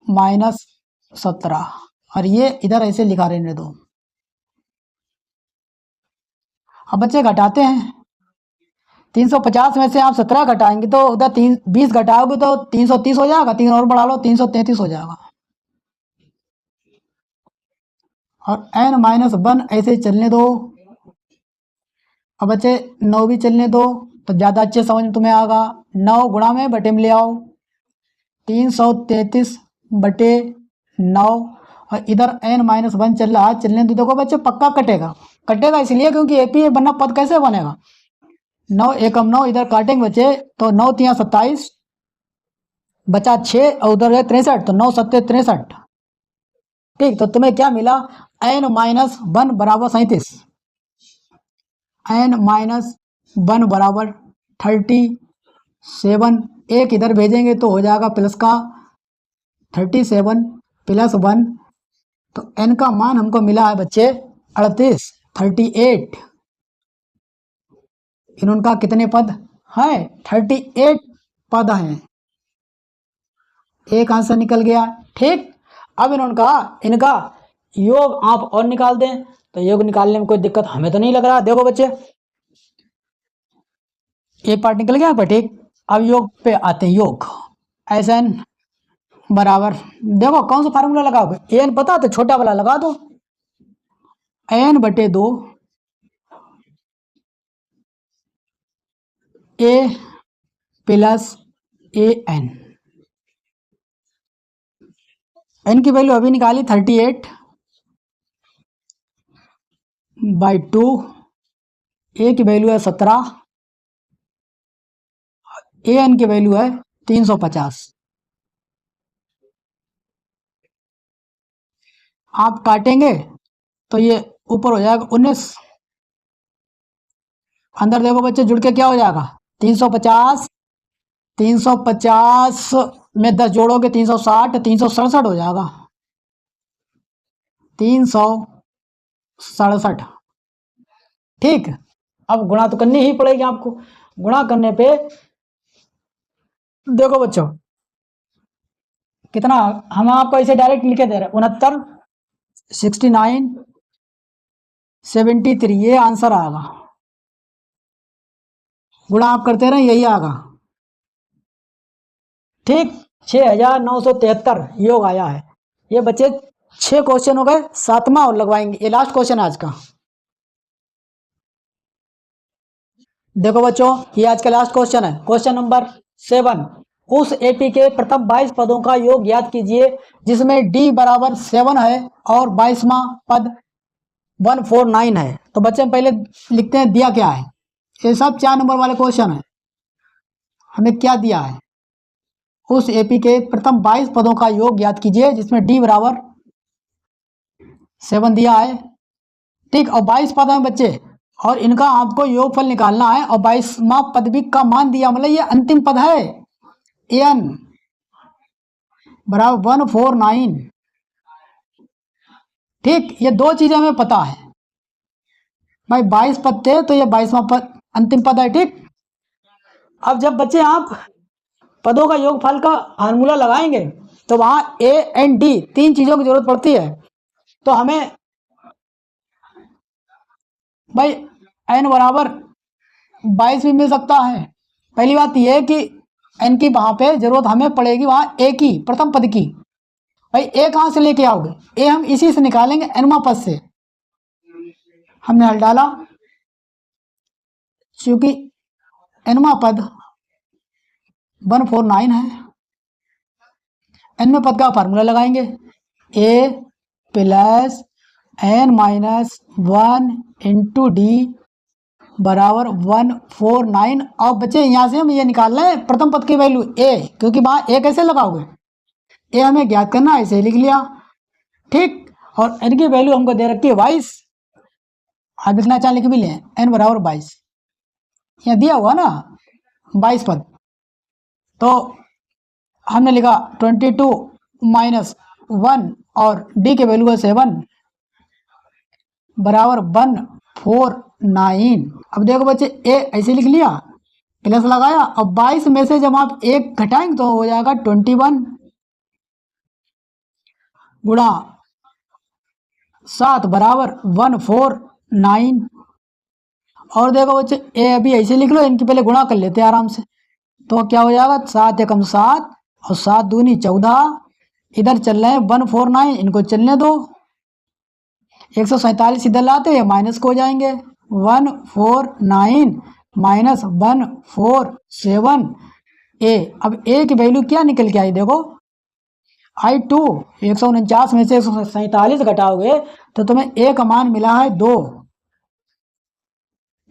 माइनस 17, और ये इधर ऐसे लिखा रहने दो। अब बच्चे घटाते हैं, 350 में से आप 17 घटाएंगे तो उधर 20 घटाओगे तो 330 हो जाएगा, 3 और बढ़ा लो 333 हो जाएगा। और n-1 ऐसे चलने दो। अब बच्चे 9 भी चलने दो तो ज़्यादा अच्छे समझ में तुम्हें आएगा। 9 गुणा में बटे में ले आओ, 333 बटे 9, और इधर n-1 चल रहा है, चलने दो। देखो बच्चे पक्का कटेगा, कटेगा इसलिए क्योंकि एपी बनना, पद कैसे बनेगा, 9 एकम 9, इधर काटेंगे बच्चे तो 9 3 27 बचा 6 और उधर है 63, तो 9 7 63। ठीक, तो तुम्हें क्या मिला, n-1 बराबर 37, n-1 बराबर 37। एक इधर भेजेंगे तो हो जाएगा प्लस का 37 प्लस 1, तो n का मान हमको मिला है बच्चे 38, 38। इनका कितने पद हैं, 38 पद हैं, एक आंसर निकल गया। ठीक, अब इनका योग आप और निकाल दें, तो योग निकालने में कोई दिक्कत हमें तो नहीं लग रहा। देखो बच्चे एक पार्ट निकल गया पर ठीक, अब योग पे आते हैं। योग Sn बराबर, देखो कौन सा फार्मूला लगाओगे, एन पता तो छोटा वाला लगा दो, n बटे 2 a plus a n. N की वैल्यू अभी निकाली 38 बाई 2, ए की वैल्यू है 17, ए एन की वैल्यू है 350। आप काटेंगे तो ये ऊपर हो जाएगा 19, अंदर देखो बच्चे जुड़ के क्या हो जाएगा 350, 350 में 10 जोड़ोगे 360, 367 हो जाएगा, 367। ठीक, अब गुणा तो करनी ही पड़ेगी आपको। गुणा करने पे देखो बच्चों कितना, हम आपको ऐसे डायरेक्ट लिखे दे रहे हैं 69, 69, 73, ये आंसर आएगा। गुणा आप करते रहे यही आएगा। ठीक, 6973 योग आया है। ये बच्चे 6 क्वेश्चन हो गए, 7वां और लगवाएंगे, ये लास्ट क्वेश्चन है आज का। देखो बच्चों ये आज का लास्ट क्वेश्चन है, क्वेश्चन नंबर 7। उस एपी के प्रथम 22 पदों का योग ज्ञात कीजिए जिसमें डी बराबर 7 है और 22वां पद 149 है। तो बच्चे हम पहले लिखते हैं दिया क्या है, ये सब 4 नंबर वाले क्वेश्चन है। हमें क्या दिया है, उस एपी के प्रथम 22 पदों का योग ज्ञात कीजिए जिसमें डी बराबर 7 दिया है। ठीक, और 22 पद हैं बच्चे, और इनका आपको योगफल निकालना है, और 22वां पद भी का मान दिया, मतलब ये अंतिम पद है, एन बराबर 149। ठीक, ये 2 चीजें हमें पता है भाई, 22 पद थे तो ये 22वां पद अंतिम पद है। ठीक, अब जब बच्चे आप पदों का योगफल का फार्मूला लगाएंगे तो वहां ए एंड डी 3 चीजों की जरूरत पड़ती है। तो हमें भाई एन बराबर 22 भी मिल सकता है। पहली बात यह है कि एन की वहां पे जरूरत हमें पड़ेगी, वहां ए की, प्रथम पद की। भाई ए कहां से लेके आओगे, ए हम इसी से निकालेंगे, एनवा पद से। हमने हल डाला, क्योंकि एनवा पद 149 है, एनवा पद का फार्मूला लगाएंगे, ए प्लस n-1 इंटू डी बराबर 149। और बच्चे यहाँ से हम ये निकाल रहे हैं प्रथम पद की वैल्यू ए, क्योंकि वहाँ ए कैसे लगाओगे, ए हमें ज्ञात करना है, ऐसे लिख लिया। ठीक, और एन की वैल्यू हमको दे रखी है 22। आप लिखना चाहे लिख भी लें, एन बराबर 22, यहाँ दिया हुआ ना 22 पद। तो हमने लिखा 22 माइनस 1 और डी के वैल्यू है 7 बराबर 149। अब देखो बच्चे, ए ऐसे लिख लिया, प्लस लगाया, अब 22 में से जब आप एक घटाएंगे तो हो जाएगा 21 गुणा 7 बराबर 149। और देखो बच्चे, ए अभी ऐसे लिख लो, इनकी पहले गुणा कर लेते हैं आराम से। तो क्या हो जाएगा, 7 एकम 7 और 7 दूनी 14, इधर चल रहे हैं 149, इनको चलने दो। 147 इधर लाते हैं, माइनस को हो जाएंगे। 149 माइनस 147 ए। अब ए की वैल्यू क्या निकल के आई, देखो I2 149 में से 147 घटाओगे तो तुम्हें ए का मान मिला है 2।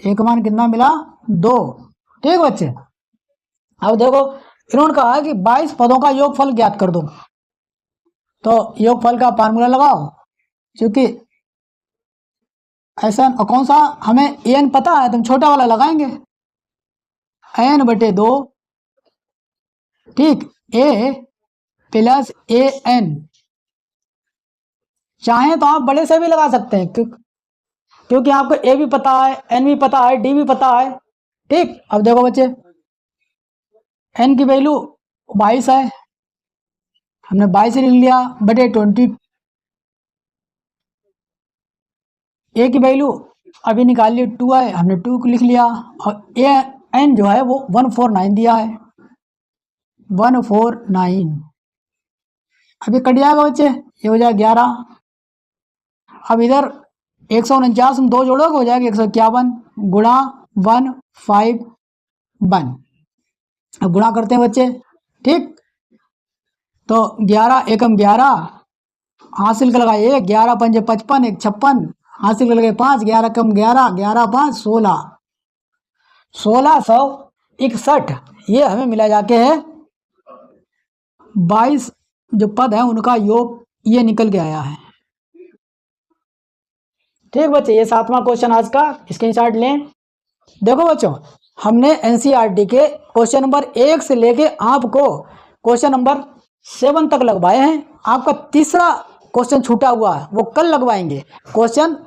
ए का मान कितना मिला, 2। ठीक बच्चे, अब देखो इन्होंने कहा कि 22 पदों का योगफल ज्ञात कर दो। तो योगफल का फार्मूला लगाओ, क्योंकि ऐसा कौन सा, हमें एन पता है, तुम छोटा वाला लगाएंगे, एन बटे 2। ठीक, ए प्लस ए एन, चाहें तो आप बड़े से भी लगा सकते हैं, क्योंकि आपको ए भी पता है, एन भी पता है, डी भी पता है। ठीक, अब देखो बच्चे, एन की वैल्यू 22 है, हमने 22 लिख लिया, बटे 20। ए की वैल्यू अभी निकाल ली 2 है, हमने 2 को लिख लिया, और ए एन जो है वो 149 दिया है, 149। अभी कट जाएगा बच्चे, ये हो जाएगा 11। अब इधर 149 में 2 जोड़ोगे हो जाएगा 151 गुणा 151। अब गुणा करते हैं बच्चे। ठीक, तो 11 एकम 11, हासिल का लगाए 1, 11 पंजे 55, 1 56, हासिल का लगे 5, 11 कम 11, 11 5 16, 1661। ये हमें मिला जाके है 22 जो पद है उनका योग ये निकल के आया है। ठीक बच्चे, ये 7वां क्वेश्चन आज का, स्क्रीनशॉट लें। देखो बच्चों, हमने एनसीईआरटी के क्वेश्चन नंबर 1 से लेके आपको क्वेश्चन नंबर 7 तक लगवाए हैं। आपका तीसरा क्वेश्चन छूटा हुआ है, वो कल लगवाएंगे। क्वेश्चन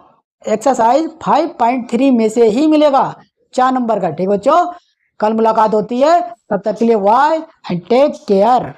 एक्सरसाइज 5.3 में से ही मिलेगा, 4 नंबर का। ठीक बच्चों, कल मुलाकात होती है, तब तक के लिए बाय एंड टेक केयर।